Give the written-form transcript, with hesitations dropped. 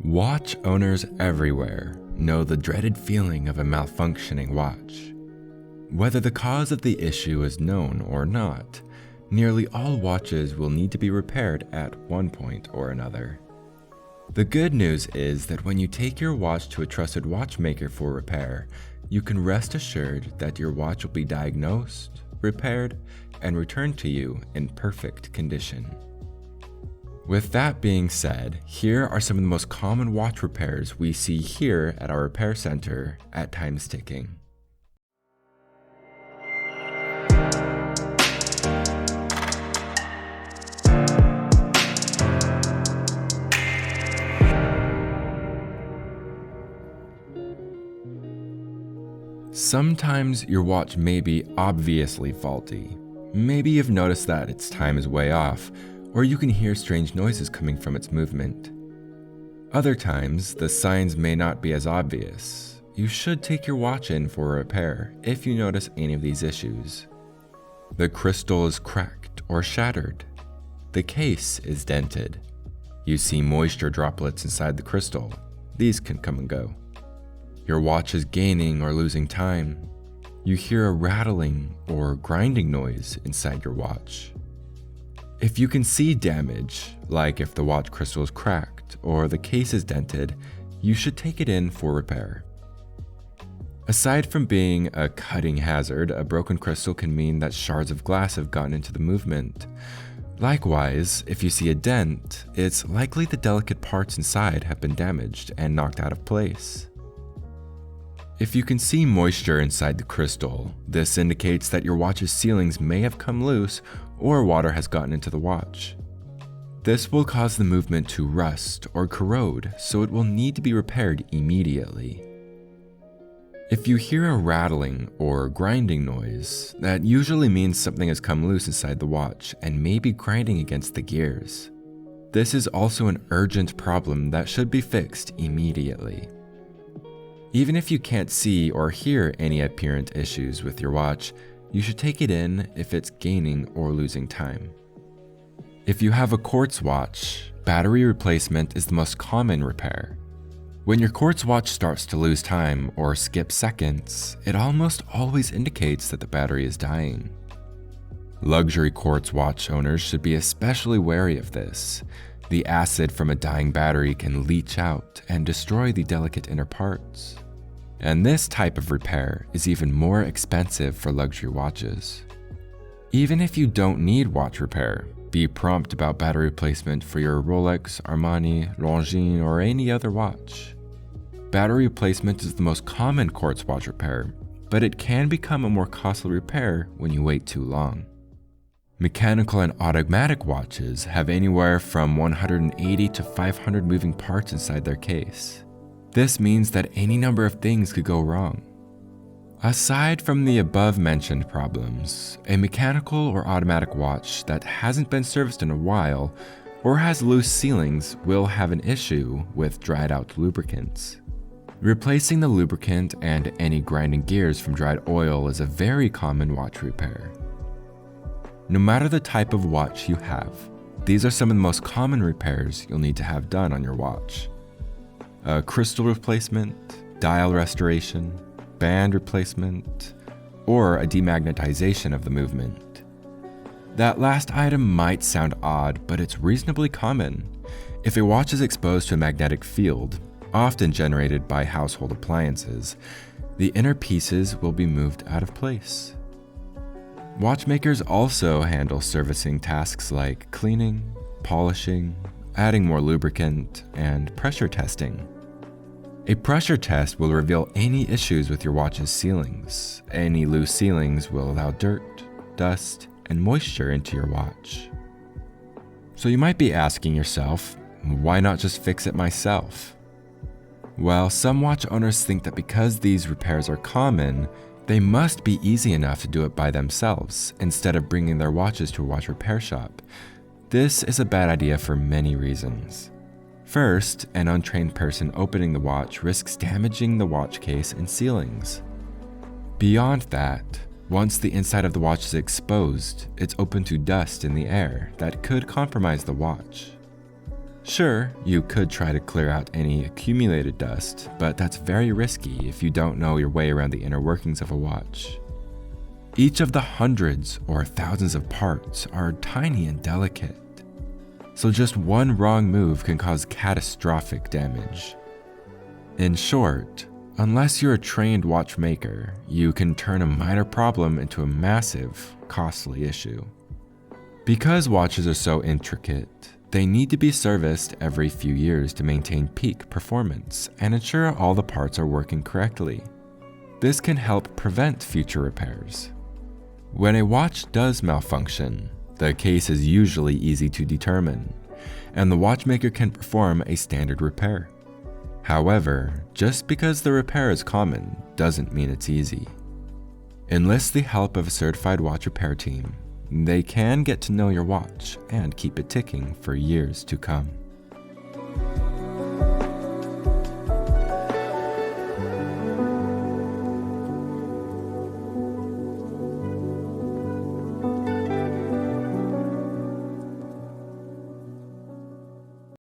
Watch owners everywhere know the dreaded feeling of a malfunctioning watch. Whether the cause of the issue is known or not, nearly all watches will need to be repaired at one point or another. The good news is that when you take your watch to a trusted watchmaker for repair, you can rest assured that your watch will be diagnosed, repaired, and returned to you in perfect condition. With that being said, here are some of the most common watch repairs we see here at our repair center at Times Ticking. Sometimes your watch may be obviously faulty. Maybe you've noticed that its time is way off, or you can hear strange noises coming from its movement. Other times, the signs may not be as obvious. You should take your watch in for a repair if you notice any of these issues. The crystal is cracked or shattered. The case is dented. You see moisture droplets inside the crystal. These can come and go. Your watch is gaining or losing time. You hear a rattling or grinding noise inside your watch. If you can see damage, like if the watch crystal is cracked or the case is dented, you should take it in for repair. Aside from being a cutting hazard, a broken crystal can mean that shards of glass have gotten into the movement. Likewise, if you see a dent, it's likely the delicate parts inside have been damaged and knocked out of place. If you can see moisture inside the crystal, this indicates that your watch's sealings may have come loose or water has gotten into the watch. This will cause the movement to rust or corrode, so it will need to be repaired immediately. If you hear a rattling or grinding noise, that usually means something has come loose inside the watch and may be grinding against the gears. This is also an urgent problem that should be fixed immediately. Even if you can't see or hear any apparent issues with your watch, you should take it in if it's gaining or losing time. If you have a quartz watch, battery replacement is the most common repair. When your quartz watch starts to lose time or skip seconds, it almost always indicates that the battery is dying. Luxury quartz watch owners should be especially wary of this. The acid from a dying battery can leach out and destroy the delicate inner parts. And this type of repair is even more expensive for luxury watches. Even if you don't need watch repair, be prompt about battery replacement for your Rolex, Armani, Longines, or any other watch. Battery replacement is the most common quartz watch repair, but it can become a more costly repair when you wait too long. Mechanical and automatic watches have anywhere from 180 to 500 moving parts inside their case. This means that any number of things could go wrong. Aside from the above-mentioned problems, a mechanical or automatic watch that hasn't been serviced in a while or has loose sealings will have an issue with dried-out lubricants. Replacing the lubricant and any grinding gears from dried oil is a very common watch repair. No matter the type of watch you have, these are some of the most common repairs you'll need to have done on your watch. A crystal replacement, dial restoration, band replacement, or a demagnetization of the movement. That last item might sound odd, but it's reasonably common. If a watch is exposed to a magnetic field, often generated by household appliances, the inner pieces will be moved out of place. Watchmakers also handle servicing tasks like cleaning, polishing, adding more lubricant, and pressure testing. A pressure test will reveal any issues with your watch's sealings. Any loose sealings will allow dirt, dust, and moisture into your watch. So you might be asking yourself, why not just fix it myself? Well, some watch owners think that because these repairs are common, they must be easy enough to do it by themselves instead of bringing their watches to a watch repair shop. This is a bad idea for many reasons. First, an untrained person opening the watch risks damaging the watch case and sealings. Beyond that, once the inside of the watch is exposed, it's open to dust in the air that could compromise the watch. Sure, you could try to clear out any accumulated dust, but that's very risky if you don't know your way around the inner workings of a watch. Each of the hundreds or thousands of parts are tiny and delicate, so just one wrong move can cause catastrophic damage. In short, unless you're a trained watchmaker, you can turn a minor problem into a massive, costly issue. Because watches are so intricate, they need to be serviced every few years to maintain peak performance and ensure all the parts are working correctly. This can help prevent future repairs. When a watch does malfunction, the case is usually easy to determine, and the watchmaker can perform a standard repair. However, just because the repair is common doesn't mean it's easy. Enlist the help of a certified watch repair team. They can get to know your watch and keep it ticking for years to come.